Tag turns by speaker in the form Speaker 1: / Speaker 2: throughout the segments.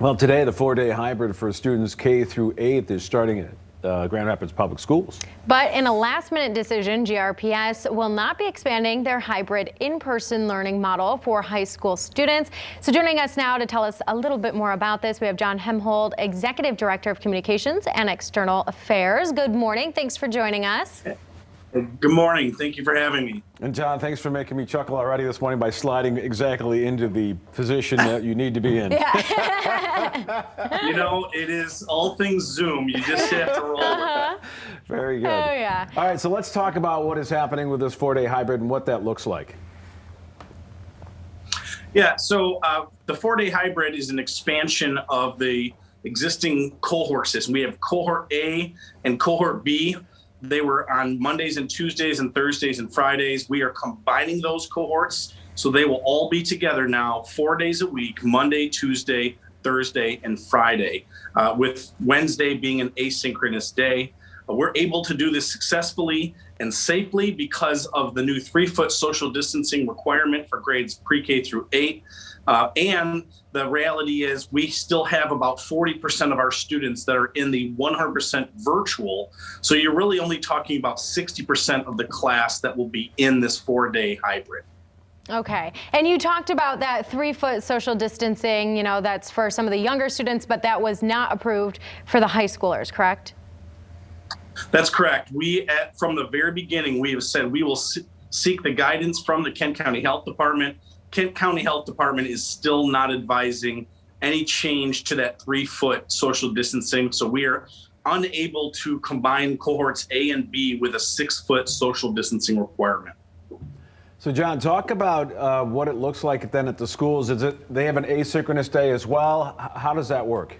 Speaker 1: Well, today the 4-day hybrid for students K through 8th is starting at Grand Rapids Public Schools.
Speaker 2: But in a last-minute decision, GRPS will not be expanding their hybrid in-person learning model for high school students. So joining us now to tell us a little bit more about this, we have John Hemhold, Executive Director of Communications and External Affairs. Good morning. Thanks for joining us.
Speaker 3: Good morning. Thank you for having me.
Speaker 1: And John, thanks for making me chuckle already this morning by sliding exactly into the position that you need to be in.
Speaker 2: Yeah.
Speaker 3: You know, it is all things Zoom. You just have to roll with it.
Speaker 1: Very good.
Speaker 2: Oh, yeah.
Speaker 1: All right, so let's talk about what is happening with this 4-day hybrid and what that looks like.
Speaker 3: Yeah, so the 4-day hybrid is an expansion of the existing cohort system. We have cohort A and cohort B. They were on Mondays and Tuesdays and Thursdays and Fridays. We are combining those cohorts, so they will all be together now 4 days a week, Monday, Tuesday, Thursday, and Friday, with Wednesday being an asynchronous day. We're able to do this successfully and safely because of the new 3-foot social distancing requirement for grades pre-K through 8. And the reality is we still have about 40% of our students that are in the 100% virtual. So you're really only talking about 60% of the class that will be in this 4-day hybrid.
Speaker 2: Okay. And you talked about that 3-foot social distancing, you know, that's for some of the younger students, but that was not approved for the high schoolers, correct?
Speaker 3: That's correct. From the very beginning, we have said we will seek the guidance from the Kent County Health Department. Kent County Health Department is still not advising any change to that 3-foot social distancing. So we are unable to combine cohorts A and B with a 6-foot social distancing requirement.
Speaker 1: So John, talk about what it looks like then at the schools. They have an asynchronous day as well? How does that work?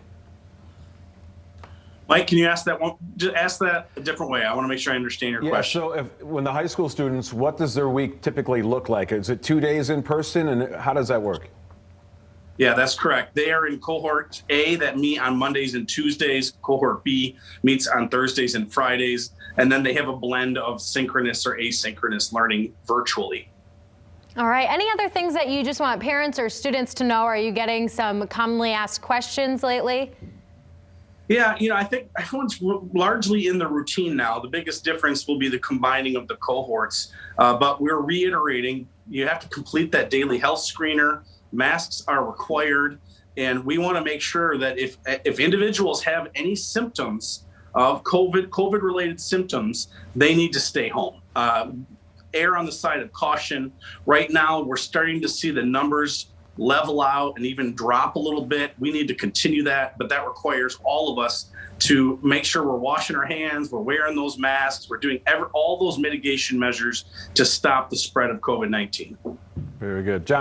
Speaker 3: Mike, can you ask that one? Just ask that a different way. I want to make sure I understand your question.
Speaker 1: So when the high school students, what does their week typically look like? Is it 2 days in person, and how does that work?
Speaker 3: Yeah, that's correct. They are in cohort A that meet on Mondays and Tuesdays. Cohort B meets on Thursdays and Fridays. And then they have a blend of synchronous or asynchronous learning virtually.
Speaker 2: All right. Any other things that you just want parents or students to know? Are you getting some commonly asked questions lately?
Speaker 3: Yeah, you know, I think everyone's largely in the routine now. The biggest difference will be the combining of the cohorts. But we're reiterating, you have to complete that daily health screener. Masks are required. And we want to make sure that if individuals have any symptoms of COVID-related symptoms, they need to stay home. Err on the side of caution. Right now, we're starting to see the numbers level out and even drop a little bit. We need to continue that, but that requires all of us to make sure we're washing our hands, we're wearing those masks, we're doing all those mitigation measures to stop the spread of COVID-19.
Speaker 1: Very good. John.